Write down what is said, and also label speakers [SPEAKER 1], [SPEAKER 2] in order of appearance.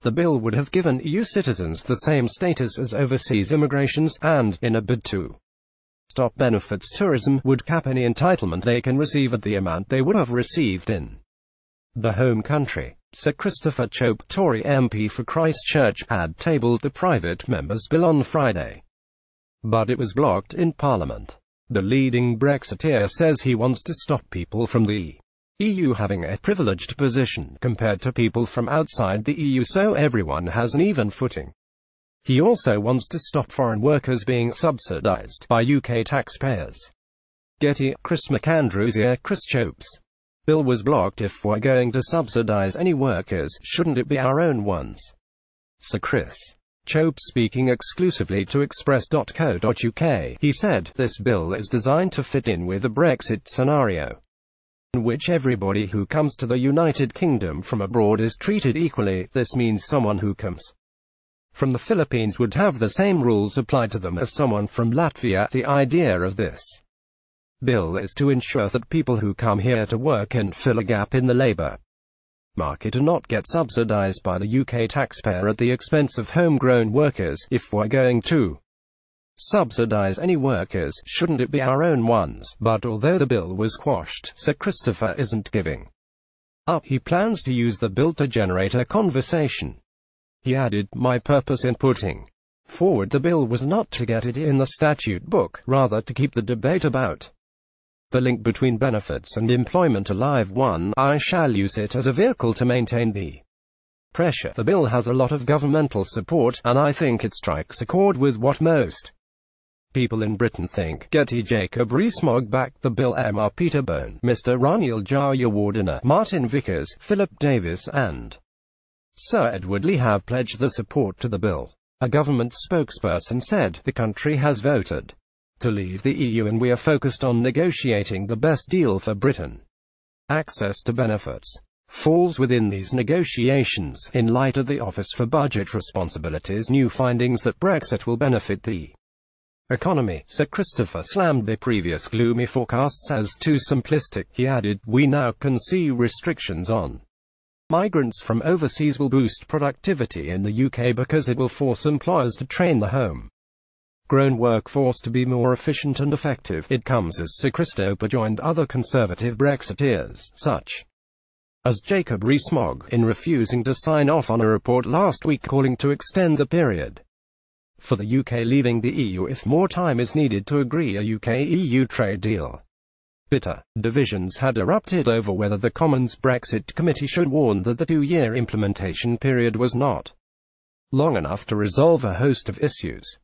[SPEAKER 1] The bill would have given EU citizens the same status as overseas immigrants, and, in a bid to stop benefits tourism, would cap any entitlement they can receive at the amount they would have received in the home country. Sir Christopher Chope, Tory MP for Christchurch, had tabled the private member's bill on Friday, but it was blocked in Parliament. The leading Brexiteer says he wants to stop people from the EU having a privileged position compared to people from outside the EU, so everyone has an even footing. He also wants to stop foreign workers being subsidised by UK taxpayers. Getty, McAndrewSir, Chris Chope's bill was blocked. If we're going to subsidise any workers, shouldn't it be our own ones? Sir Chris Chope, speaking exclusively to express.co.uk, he said, "This bill is designed to fit in with the Brexit scenario, in which everybody who comes to the United Kingdom from abroad is treated equally. This means someone who comes from the Philippines would have the same rules applied to them as someone from Latvia. The idea of this bill is to ensure that people who come here to work and fill a gap in the labour market do not get subsidised by the UK taxpayer at the expense of homegrown workers. If we're going to subsidise any workers, shouldn't it be our own ones?" But although the bill was quashed, Sir Christopher isn't giving up. He plans to use the bill to generate a conversation. He added, "My purpose in putting forward the bill was not to get it in the statute book, rather to keep the debate about the link between benefits and employment alive. I shall use it as a vehicle to maintain the pressure. The bill has a lot of governmental support, and I think it strikes a chord with what most people in Britain think." Getty. Jacob Rees-Mogg backed the bill. Mr. Peterbone, Mr. Ranil Jayawardena, Martin Vickers, Philip Davis and Sir Edward Lee have pledged their support to the bill. A government spokesperson said, "The country has voted to leave the EU and we are focused on negotiating the best deal for Britain. Access to benefits falls within these negotiations, in light of the Office for Budget Responsibility's new findings that Brexit will benefit the economy." Sir Christopher slammed the previous gloomy forecasts as too simplistic. He added, "We now can see restrictions on migrants from overseas will boost productivity in the UK because it will force employers to train the home-grown workforce to be more efficient and effective." It comes as Sir Chris Chope joined other Conservative Brexiteers, such as Jacob Rees-Mogg, in refusing to sign off on a report last week calling to extend the period for the UK leaving the EU if more time is needed to agree a UK-EU trade deal. Bitter divisions had erupted over whether the Commons Brexit Committee should warn that the two-year implementation period was not long enough to resolve a host of issues.